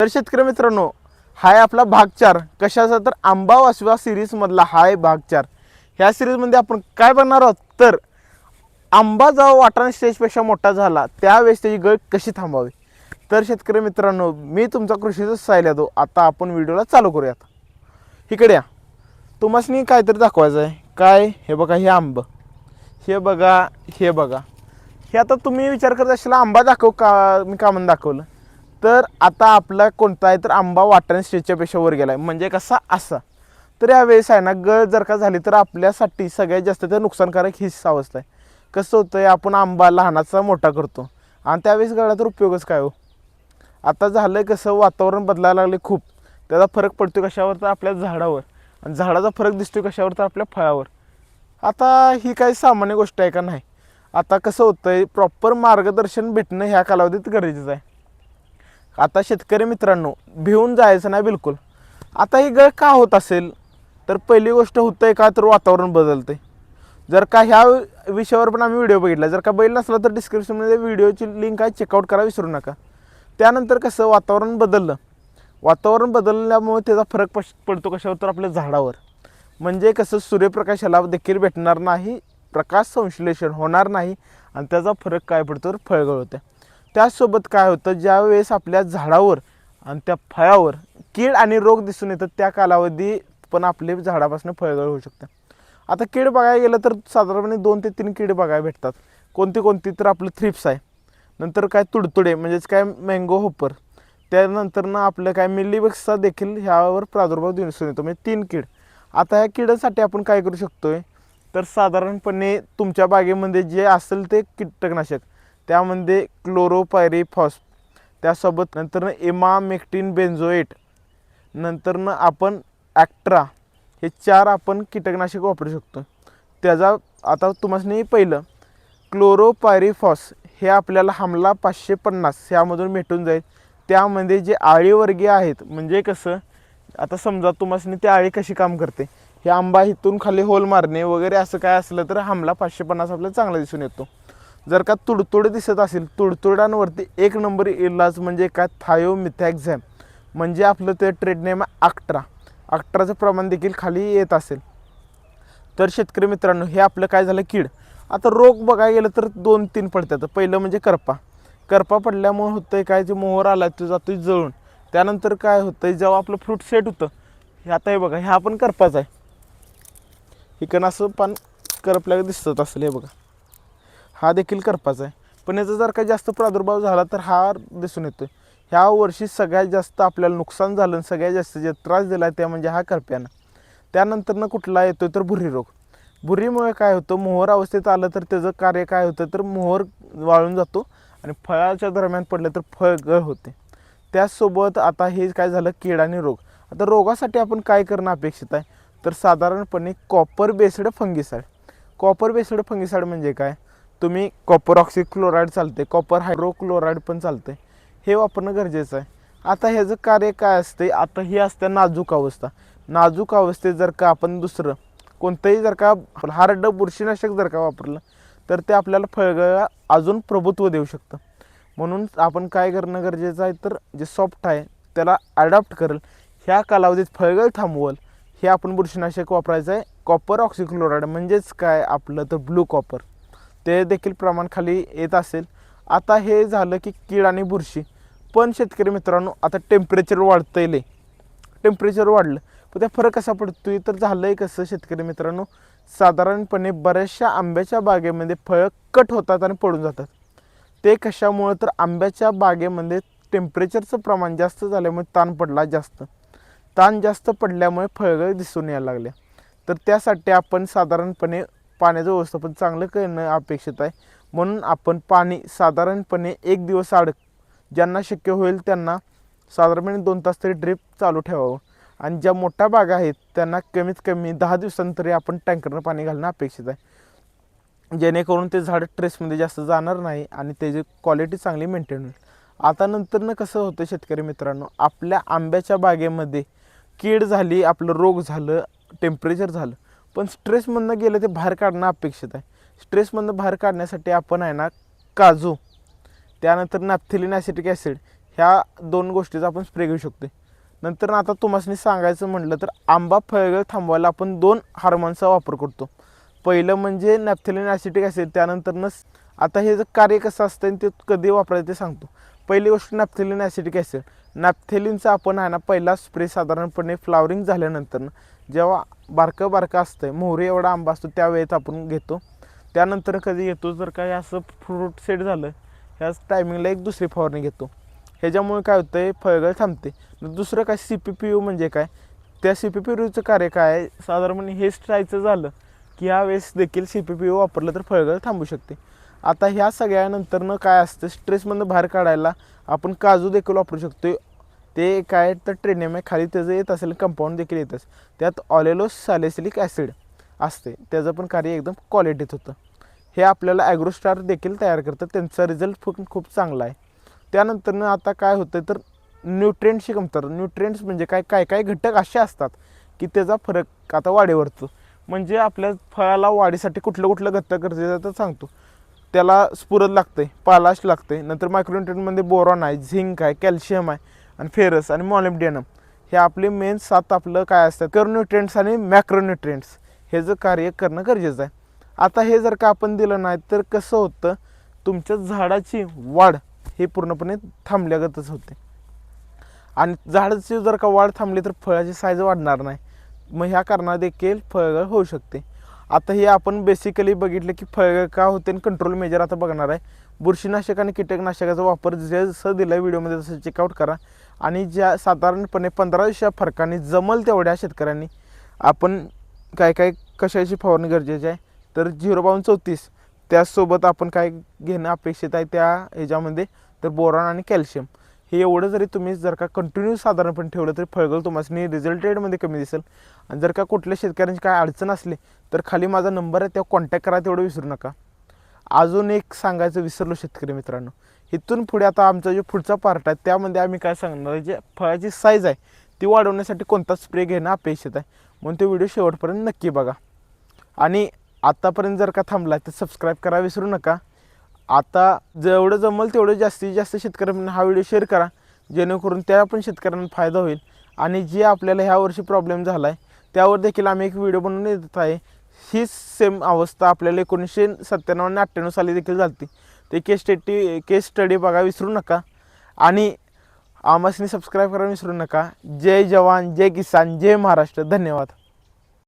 तर शेतकरी मित्रांनो, हाय आपला भाग 4 कशाचा तर आंबा वासवा सिरीजमधला हाय भाग 4. ह्या सिरीजमध्ये आपण काय बघणार आहोत तर आंबा जेव्हा वाटाणा स्टेजपेक्षा मोठा झाला त्यावेळेस त्याची गळ कशी थांबावी. तर शेतकरी मित्रांनो, मी तुमचा कृषीचा साहिल यादव. आता आपण व्हिडिओला चालू करूयात. इकडे या, तुम्हाला काहीतरी दाखवायचं आहे. काय हे बघा, हे आंब, हे बघा, हे बघा. हे आता तुम्ही विचार करत असाल आंबा दाखव का, मी का म्हणून दाखवलं. तर आता आपला कोणता आहे तर आंबा वाटाणा स्टेजच्या पेक्षा वर गेला आहे. म्हणजे कसा असा. तर यावेळेस आहे ना, गळ जर का झाली तर आपल्यासाठी सगळ्यात जास्त ते नुकसानकारक हीच अवस्था आहे. कसं होतं आहे, आपण आंबा लहानाचा मोठा करतो आणि त्यावेळेस गळा तर उपयोगच काय हो. आता झालं आहे कसं, वातावरण बदलायला लागले खूप. त्याचा फरक पडतो कशावर तर आपल्या झाडावर, आणि झाडाचा फरक दिसतो कशावर तर आपल्या फळावर. आता ही काही सामान्य गोष्ट आहे का नाही. आता कसं होतं आहे, प्रॉपर मार्गदर्शन भेटणं ह्या कालावधीत गरजेचं आहे. आता शेतकरी मित्रांनो, भिवून जायचं नाही बिलकुल. आता ही गळ का होत असेल तर पहिली गोष्ट होतं आहे का तर वातावरण बदलते. जर का ह्या विषयावर पण आम्ही व्हिडिओ बघितला, जर का बघितला असला तर डिस्क्रिप्शनमध्ये व्हिडिओची लिंक आहे, चेकआउट करा विसरू नका. त्यानंतर कसं वातावरण बदललं, वातावरण बदलल्यामुळे त्याचा फरक पडतो कशावर तर आपल्या झाडावर. म्हणजे कसं सूर्यप्रकाशाला देखील भेटणार नाही, प्रकाश संश्लेषण होणार नाही आणि त्याचा फरक काय पडतो तर फळगळ होते. त्याचसोबत काय होतं, ज्यावेळेस आपल्या झाडावर आणि त्या फळावर कीड आणि रोग दिसून येतात त्या कालावधी पण आपले झाडापासून फळगळ होऊ शकते. आता कीड बघायला गेलं तर साधारणपणे 2 ते 3 कीड बघायला भेटतात. कोणती कोणती तर आपलं थ्रिप्स आहे, नंतर काय तुडतुडे म्हणजेच काय मँगो होपर, त्यानंतर ना आपलं काय मिलीबग्सचा देखील ह्यावर प्रादुर्भाव दिसून येतो. म्हणजे 3 कीड. आता ह्या किडीसाठी आपण काय करू शकतोय तर साधारणपणे तुमच्या बागेमध्ये जे असेल ते कीटकनाशक, त्यामध्ये क्लोरोपायरीफॉस, त्यासोबत नंतर इमामेक्टिन बेन्झोएट, नंतरनं आपण ॲक्ट्रा, हे 4 आपण कीटकनाशक वापरू शकतो. त्याचा आता तुम्हाला पहिलं क्लोरोपायरीफॉस हे आपल्याला हमला 550 ह्यामधून भेटून जाईल. त्यामध्ये जे आळीवर्गीय आहेत, म्हणजे कसं आता समजा तुम्हाला ती आळी कशी काम करते, हे आंबा इथून खाली होल मारणे वगैरे असं काय असलं तर हमला 550 आपल्याला चांगला दिसून येतो. जर का तुडतुडे दिसत असेल, तुडतुड्यांवरती एक नंबर इलाज म्हणजे काय थायोमिथॅक्झॅम, म्हणजे आपलं ते ट्रेड नेम आहे अक्ट्राचं प्रमाण देखील खाली येत असेल तर शेतकरी मित्रांनो, हे आपलं काय झालं कीड. आता रोग बघायला गेलं तर 2-3 पडतात. पहिलं म्हणजे करपा पडल्यामुळे होतं आहे काय, जे मोहर आला तो जातो जळून. त्यानंतर काय होतं आहे, जेव्हा आपलं फ्रूट सेट होतं, हे आता हे बघा, ह्या पण करपाच आहे. इकडं असं पान करपल्याला दिसत असेल, हे बघा, हा देखील करपाचा आहे. पण याचा जर का जास्त प्रादुर्भाव झाला तर हा दिसून येतो. ह्या वर्षी सगळ्यात जास्त आपल्याला नुकसान झालं, सगळ्यात जास्त जे त्रास दिला त्या म्हणजे हा करप्यानं. त्यानंतरनं कुठला येतो तर भुरी रोग. भुरीमुळे काय होतं, मोहर अवस्थेत आलं तर त्याचं कार्य काय होतं तर मोहर वाळून जातो आणि फळाच्या दरम्यान पडलं तर फळगळ होते. त्याचसोबत आता हे काय झालं कीड आणि रोग. आता रोगासाठी आपण काय करणं अपेक्षित आहे तर साधारणपणे कॉपर बेस्ड फंगिसाईड म्हणजे काय, तुम्ही कॉपर ऑक्सिक्लोराईड चालते, कॉपर हायड्रोक्लोराईड पण चालते, हे वापरणं गरजेचं आहे. आता ह्याचं कार्य काय असते, आता ही असते नाजूक अवस्थेत जर का आपण दुसरं कोणतंही जर का हार्ड बुरशीनाशक जर का वापरलं तर ते आपल्याला फळगळा अजून प्रभुत्व देऊ शकतं. म्हणून आपण काय करणं गरजेचं आहे तर जे सॉफ्ट आहे त्याला ॲडॉप्ट करेल, ह्या कालावधीत फळगळ थांबवल, हे आपण बुरशीनाशक वापरायचं आहे. कॉपर ऑक्सिक्लोराईड म्हणजेच काय आपलं तर ब्लू कॉपर, ते देखील प्रमाण खाली येत असेल. आता हे झालं की कीड आणि बुरशी. पण शेतकरी मित्रांनो, आता टेम्परेचर वाढतं, टेम्परेचर वाढलं पण त्या फरक कसा पडतोय तर झालं आहे कसं शेतकरी मित्रांनो, साधारणपणे बऱ्याचशा आंब्याच्या बागेमध्ये फळं कट होतात आणि पडून जातात. ते कशामुळं तर आंब्याच्या बागेमध्ये टेम्परेचरचं प्रमाण जास्त झाल्यामुळे ताण जास्त पडल्यामुळे फळगळ दिसून यायला लागले. तर त्यासाठी आपण साधारणपणे पाण्याचं व्यवस्थापन चांगलं करणं अपेक्षित आहे. म्हणून आपण पाणी साधारणपणे 1 दिवस आड, ज्यांना शक्य होईल त्यांना साधारणपणे 2 तास तरी ड्रिप चालू ठेवावं. आणि ज्या मोठ्या बागा आहेत त्यांना कमीत कमी 10 दिवसांतरी आपण टँकरनं पाणी घालणं अपेक्षित आहे, जेणेकरून ते झाड ट्रेसमध्ये जास्त जाणार नाही आणि त्याची क्वालिटी चांगली मेंटेन होईल. आता नंतरनं कसं होतं शेतकरी मित्रांनो, आपल्या आंब्याच्या बागेमध्ये कीड झाली, आपलं रोग झालं, टेम्परेचर झालं, पण स्ट्रेसमधनं गेलं ते बाहेर काढणं अपेक्षित आहे. स्ट्रेसमधनं बाहेर काढण्यासाठी आपण आहे ना काजू, त्यानंतर नॅफ्थेलिन ॲसिटिक ॲसिड, ह्या 2 गोष्टीचा आपण स्प्रे घेऊ शकतो. नंतर आता तुम्हाला सांगायचं म्हटलं तर आंबा फळगळ थांबवायला आपण 2 हार्मोनचा वापर करतो. पहिलं म्हणजे नॅफ्थॅलिन ॲसिटिक ॲसिड, त्यानंतरनं आता हे जर कार्य कसं असतं आणि ते कधी वापरायचं ते सांगतो. पहिली गोष्ट नॅफ्थॅलिन ॲसिटिक ॲसिड. नॅफ्थॅलिनचा आपण आहे ना पहिला स्प्रे साधारणपणे फ्लावरिंग झाल्यानंतर जेव्हा बारकं असतं मोहरी एवढा आंबा असतो त्यावेळेत आपण घेतो. त्यानंतर कधी घेतो जर काय असं फ्रूट सेट झालं ह्याच टायमिंगला एक दुसरी फवारणी घेतो. ह्याच्यामुळे काय होतं आहे फळगळ थांबते. दुसरं काय CPPU म्हणजे काय, त्या CPPUचं कार्य काय आहे साधारणपणे हे स्ट्रायचं झालं की ह्या वेळेस देखील CPPU वापरलं तर फळगळ थांबू शकते. आता ह्या सगळ्यानंतरनं काय असतं स्ट्रेसमधनं बाहेर काढायला आपण काजू देखील वापरू शकतो. ते काय तर ट्रेनियम आहे खाली त्याचं येत असेल कंपाऊंड देखील येतच, त्यात ऑलेलोस सॅलिसिलिक ॲसिड असते, त्याचं पण कार्य एकदम क्वालिटीत होतं. हे आपल्याला ॲग्रोस्टार देखील तयार करतं, त्यांचा रिझल्ट खूप चांगला आहे. त्यानंतरनं आता काय होतं तर न्यूट्रिएंट्सची कमतरता. न्यूट्रिएंट्स म्हणजे काय घटक असे असतात की त्याचा फरक आता वाढीवरतो. म्हणजे आपल्या फळाला वाढीसाठी कुठलं घटक गरजेचं तर सांगतो. त्याला स्फुरद लागते, पालाश लागते, नंतर मायक्रोन्यूट्रिएंटमध्ये बोरॉन आहे, झिंक आहे, कॅल्शियम आहे आणि फेरस आणि मॉलिब्डेनम हे आपले मेन 7 आपलं काय असतात कर्न्यूट्रिएंट्स आणि मॅक्रोन्यूट्रिएंट्स हे जर कार्य करणं गरजेचं आहे. आता हे जर का आपण दिलं नाही तर कसं होतं तुमच्या झाडाची वाढ हे पूर्णपणे थांबल्यागतच होते आणि झाडाची जर का वाढ थांबली तर फळाची साईज वाढणार नाही, मग ह्या कारणाने देखील फळगळ होऊ शकते. आता हे आपण बेसिकली बघितलं की फळगळ का होते आणि कंट्रोल मेजर आता बघणार आहे. बुरशीनाशक आणि कीटकनाशकाचा वापर जसं दिलं आहे व्हिडिओमध्ये तसं चेकआउट करा आणि ज्या साधारणपणे 15 फरकाने जमल तेवढ्या शेतकऱ्यांनी आपण काय कशाची फवारणी गरजेची आहे तर 0.34 त्याचसोबत आपण काय घेणं अपेक्षित आहे त्या ह्याच्यामध्ये तर बोरॉन आणि कॅल्शियम हे एवढं जरी तुम्ही जर का कंटिन्यू साधारणपणे ठेवलं तरी फळगळ तुम्हाला रिझल्ट रेटमध्ये कमी दिसेल. आणि जर का कुठल्या शेतकऱ्यांची काय अडचण असली तर खाली माझा नंबर आहे तेव्हा कॉन्टॅक्ट करा, तेवढं विसरू नका. अजून एक सांगायचं विसरलो शेतकरी मित्रांनो, इथून पुढे आता आमचा जो पुढचा पार्ट आहे त्यामध्ये आम्ही काय सांगणार आहे जे फळाची साईज आहे ती वाढवण्यासाठी कोणता स्प्रे घेणं अपेक्षित आहे, म्हणून तो व्हिडिओ शेवटपर्यंत नक्की बघा. आणि आत्तापर्यंत जर का थांबला तर सबस्क्राईब करा विसरू नका. आता जेवढं जमल तेवढं जास्तीत जास्त शेतकऱ्यांना हा व्हिडिओ शेअर करा जेणेकरून त्या पण शेतकऱ्यांना फायदा होईल. आणि जे आपल्याला ह्या वर्षी प्रॉब्लेम झाला आहे त्यावर देखील आम्ही एक व्हिडिओ बनवून देत आहे. हीच सेम अवस्था आपल्याला 1997 आणि 98 साली देखील झाली. ते केस स्टडी बघा विसरू नका आणि आम्हासनी सबस्क्राईब करायला विसरू नका. जय जवान, जय किसान, जय महाराष्ट्र. धन्यवाद.